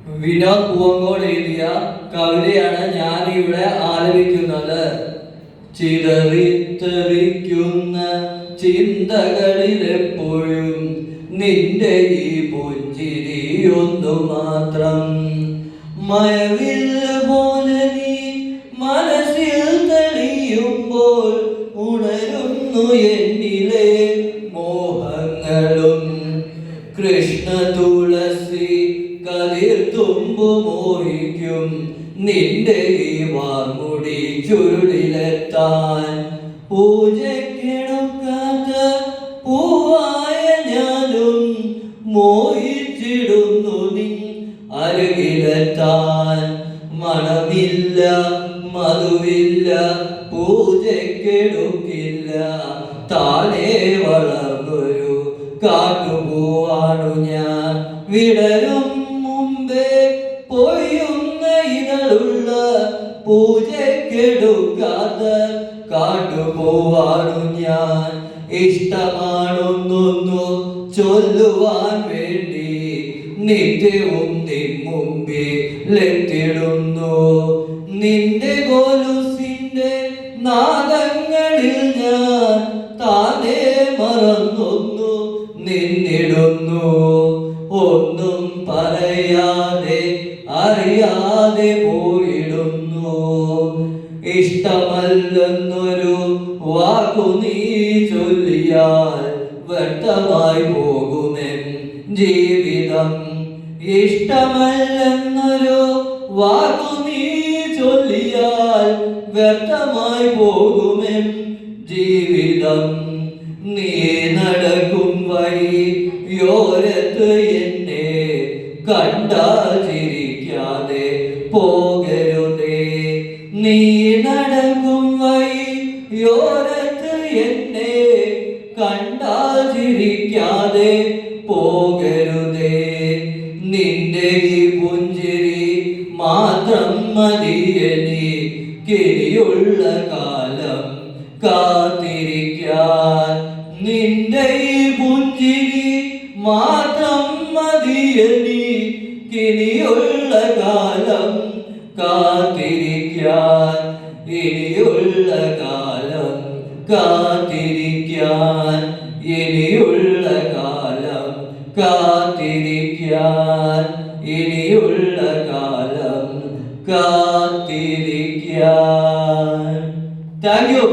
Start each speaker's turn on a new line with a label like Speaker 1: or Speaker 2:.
Speaker 1: വിനോദ് പൂവങ്കോട് എഴുതിയ കവിതയാണ് ഞാൻ ഇവിടെ ആലപിക്കുന്നത്. ചിതറിത്തെറിക്കുന്ന ചിന്തകളിലെപ്പോഴും നിന്റെ ഈ പുഞ്ചിരിയൊന്നു മാത്രം. മഴവിൽ പോലെ നീ മനസ്സിൽ തെളിയുമ്പോൾ ഉണരുന്നു എന്നിലെ മോഹങ്ങളും. കൃഷ്ണ തുളസി കതിർത്തുമ്പു മോഹിക്കും നിന്റെ ഈ വാർമുടി ചുരുളിലെത്താൻ. പൂജക്കെടുക്കാത്ത പൂവായ ഞാനും മോഹിച്ചിടുന്നു നീ അരുകിലെത്താൻ. മണമില്ല മധുവില്ല പൂജക്കെടുക്കില്ല, താഴെ വളർന്നൊരു കാട്ടുപൂവാണു ഞാൻ. വിടരും മുമ്പേ പൊയ്യുന്ന ഇതളുള്ള പൂജക്കെടുക്കാത്ത കാട്ടുപൂവാണു ഞാൻ. ഇഷ്ടമാണൊന്നൊന്നു ചൊല്ലുവാൻ വേണ്ടി നിത്യവും നിൻ മുമ്പിലെത്തിടുന്നു. നിന്റെ ഗോലുസിന്റെ നാദങ്ങളിൽ ഞാൻ താനേ മറന്നൊന്നു നിന്നിടുന്നു. ഒന്നും പറയാതെ അറിയാതെ പോയിടുന്നു. ഇഷ്ടമല്ലെന്നൊരു വാക്കു നീ ചൊല്ലിയാൽ വ്യർത്ഥമായി പോകുമെൻ ജീവിതം. ഇഷ്ടമല്ലെന്നൊരു വാക്കു നീ ചൊല്ലിയാൽ വ്യർത്ഥമായി പോകുമെൻ ജീവിതം. നീ നടക്കും വഴിയോരത്ത് എന്നെ കണ്ടാൽ ചിരിക്കാതെ പോകരുതേ. നീ നടക്കും വഴിയോരത്ത് എന്നെ കണ്ടാൽ ചിരിക്കാതെ പോകരുതേ. നിന്റെ ഈ പുഞ്ചിരി മാത്രം മതിയെനിക്കിനിയുള്ള കാലം കാത്തിരിക്കാൻ. നിന്റെ ഈ പുഞ്ചിരി മാത്രം മതിയെനിക്കിനിയുള്ള കാലം കാത്തിരിക്കാൻ. ഇനിയുള്ള കാലം കാത്തിരിക്കാൻ. ഇനിയുള്ള കാലം കാത്തിരിക്കാൻ. ഇനിയുള്ള കാലം കാത്തിരിക്കാൻ. Thank you.